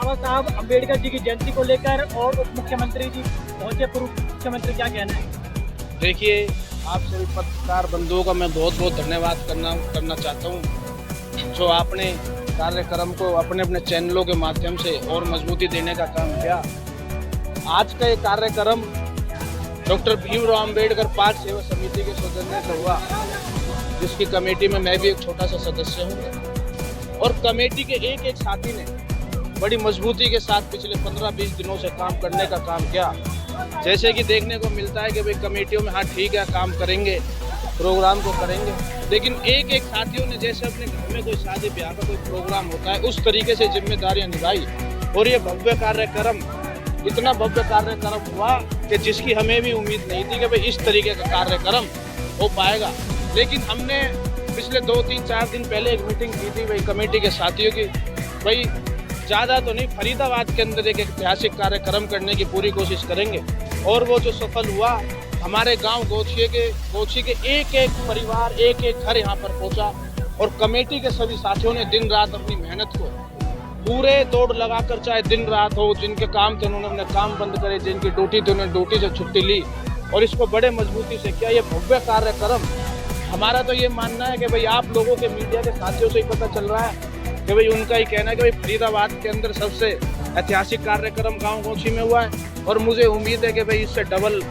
बाबा साहब अम्बेडकर जी की जयंती को लेकर और उप मुख्यमंत्री जी पहुंचे, पूर्व मुख्यमंत्री, क्या कहना है? देखिए, आप सभी पत्रकार बंधुओं का मैं बहुत बहुत धन्यवाद करना चाहता हूं, जो आपने कार्यक्रम को अपने अपने चैनलों के माध्यम से और मजबूती देने का काम किया। आज का ये कार्यक्रम डॉक्टर भीमराव अम्बेडकर पार्क सेवा समिति के सौजन्य से हुआ, जिसकी कमेटी में मैं भी एक छोटा सा सदस्य हूँ। और कमेटी के एक एक साथी ने बड़ी मजबूती के साथ पिछले 15-20 दिनों से काम करने का काम किया। जैसे कि देखने को मिलता है कि भाई कमेटियों में हाँ ठीक है, काम करेंगे, प्रोग्राम को करेंगे, लेकिन एक एक साथियों ने जैसे अपने घर में कोई शादी ब्याह का कोई प्रोग्राम होता है, उस तरीके से जिम्मेदारियां निभाई। और ये भव्य कार्यक्रम, इतना भव्य कार्यक्रम हुआ कि जिसकी हमें भी उम्मीद नहीं थी कि भाई इस तरीके का कार्यक्रम हो पाएगा। लेकिन हमने पिछले 2-3-4 दिन पहले एक मीटिंग की थी भाई कमेटी के साथियों की, भाई ज़्यादा तो नहीं, फरीदाबाद के अंदर एक ऐतिहासिक कार्यक्रम करने की पूरी कोशिश करेंगे। और वो जो सफल हुआ, हमारे गांव गोछी के एक एक परिवार, एक एक घर यहाँ पर पहुँचा। और कमेटी के सभी साथियों ने दिन रात अपनी मेहनत को पूरे दौड़ लगाकर, चाहे दिन रात हो, जिनके काम थे उन्होंने अपने काम बंद करे, जिनकी ड्यूटी थी उन्होंने ड्यूटी से छुट्टी ली और इसको बड़े मजबूती से किया। ये भव्य कार्यक्रम, हमारा तो ये मानना है कि भाई आप लोगों के मीडिया के साथियों से ही पता चल रहा है कि भाई उनका ही कहना है कि भाई फरीदाबाद के अंदर सबसे ऐतिहासिक कार्यक्रम गाँव गोछी में हुआ है। और मुझे उम्मीद है कि भाई इससे डबल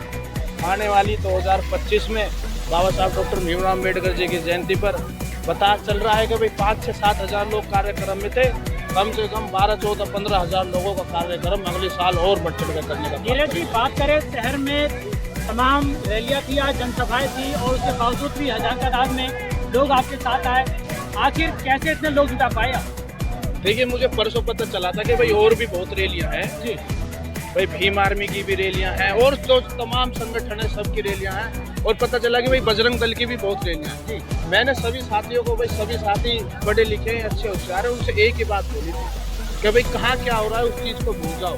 आने वाली 2025 में बाबा साहब डॉक्टर भीमराव अम्बेडकर जी की जयंती पर पता चल रहा है कि भाई 5 से 7 हज़ार लोग कार्यक्रम में थे। कम से कम 12-14-15 हज़ार लोगों का कार्यक्रम अगले साल और बढ़ चढ़ कर करने का। नीरज जी, बात करें शहर में तमाम रैलियाँ थी, आज जनसभाएं थी और उसके बावजूद भी हजार तादाद में लोग आपके साथ आए, आखिर कैसे इतने लोग जुटा पाए? देखिए, मुझे परसों पता चला था कि भाई और भी बहुत रैलियाँ हैं जी, भाई भीम आर्मी की भी रैलियाँ हैं और जो तमाम संगठन है सबकी रैलियाँ हैं। और पता चला कि भाई बजरंग दल की भी बहुत रैलियाँ हैं जी। मैंने सभी साथियों को, भाई सभी साथी पढ़े लिखे हैं, अच्छे होशियार हैं, उनसे एक ही बात बोली थी कि भाई कहाँ क्या हो रहा है उस चीज़ को भूल जाओ,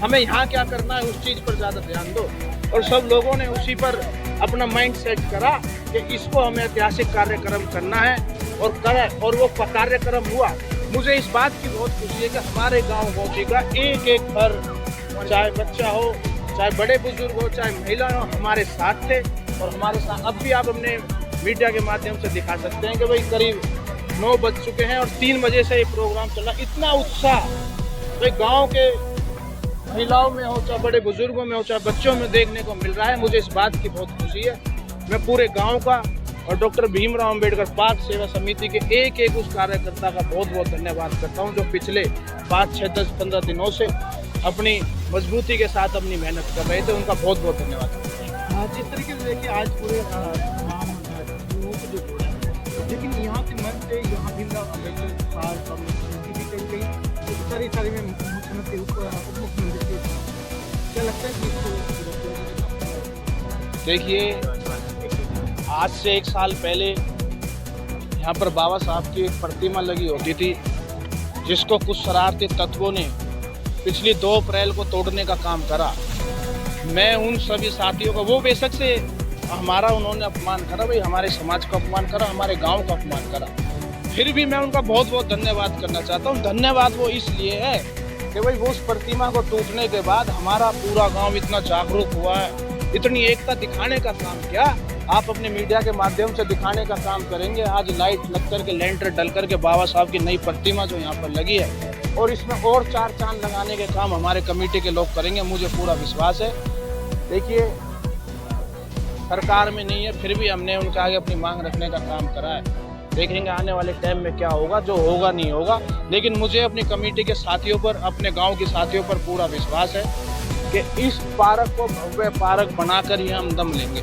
हमें यहाँ क्या करना है उस चीज़ पर ज़्यादा ध्यान दो। और सब लोगों ने उसी पर अपना माइंड सेट करा कि इसको हमें ऐतिहासिक कार्यक्रम करना है और करें। और वो कार्यक्रम हुआ। मुझे इस बात की बहुत खुशी है कि हमारे गाँव गोछी का एक एक घर, चाहे बच्चा हो, चाहे बड़े बुजुर्ग हो, चाहे महिला हो, हमारे साथ थे। और हमारे साथ अब भी आप अपने मीडिया के माध्यम से दिखा सकते हैं कि भाई करीब 9 बज चुके हैं और 3 बजे से ये प्रोग्राम चला। इतना उत्साह भाई गांव के महिलाओं में हो, चाहे बड़े बुजुर्गों में हो, चाहे बच्चों में देखने को मिल रहा है। मुझे इस बात की बहुत खुशी है। मैं पूरे गाँव का और डॉक्टर भीमराव अम्बेडकर पार्क सेवा समिति के एक एक उस कार्यकर्ता का बहुत बहुत धन्यवाद करता हूँ, जो पिछले 5, 6, 10, 15 दिनों से अपनी मजबूती के साथ अपनी मेहनत कर रहे थे। उनका बहुत बहुत धन्यवाद। जिस तरीके से देखिए आज पूरे लोगों को जो जोड़ा है, लेकिन यहाँ के मन से यहाँ भीमराव अम्बेडकर पार्क समिति भी कहीं सारी में मुख्यमंत्री उप मुख्यमंत्री, क्या लगता है कि देखिए, आज से 1 साल पहले यहाँ पर बाबा साहब की एक प्रतिमा लगी होती थी, जिसको कुछ शरारती तत्वों ने पिछली 2 अप्रैल को तोड़ने का काम करा। मैं उन सभी साथियों का, वो बेशक से हमारा उन्होंने अपमान करा, भाई हमारे समाज का अपमान करा, हमारे गांव का अपमान करा, फिर भी मैं उनका बहुत बहुत धन्यवाद करना चाहता हूँ। धन्यवाद वो इसलिए है कि भाई वो उस प्रतिमा को टूटने के बाद हमारा पूरा गांव इतना जागरूक हुआ है, इतनी एकता दिखाने का काम किया। आप अपने मीडिया के माध्यम से दिखाने का काम करेंगे। आज लाइट लग करके, लेंटर डल करके बाबा साहब की नई प्रतिमा जो यहाँ पर लगी है, और इसमें और 4 चांद लगाने के काम हमारे कमेटी के लोग करेंगे, मुझे पूरा विश्वास है। देखिए, सरकार में नहीं है, फिर भी हमने उनके आगे अपनी मांग रखने का काम करा है। देखेंगे आने वाले टाइम में क्या होगा, जो होगा नहीं होगा, लेकिन मुझे अपनी कमेटी के साथियों पर, अपने गांव के साथियों पर पूरा विश्वास है कि इस पार्क को भव्य पार्क बनाकर ही हम दम लेंगे।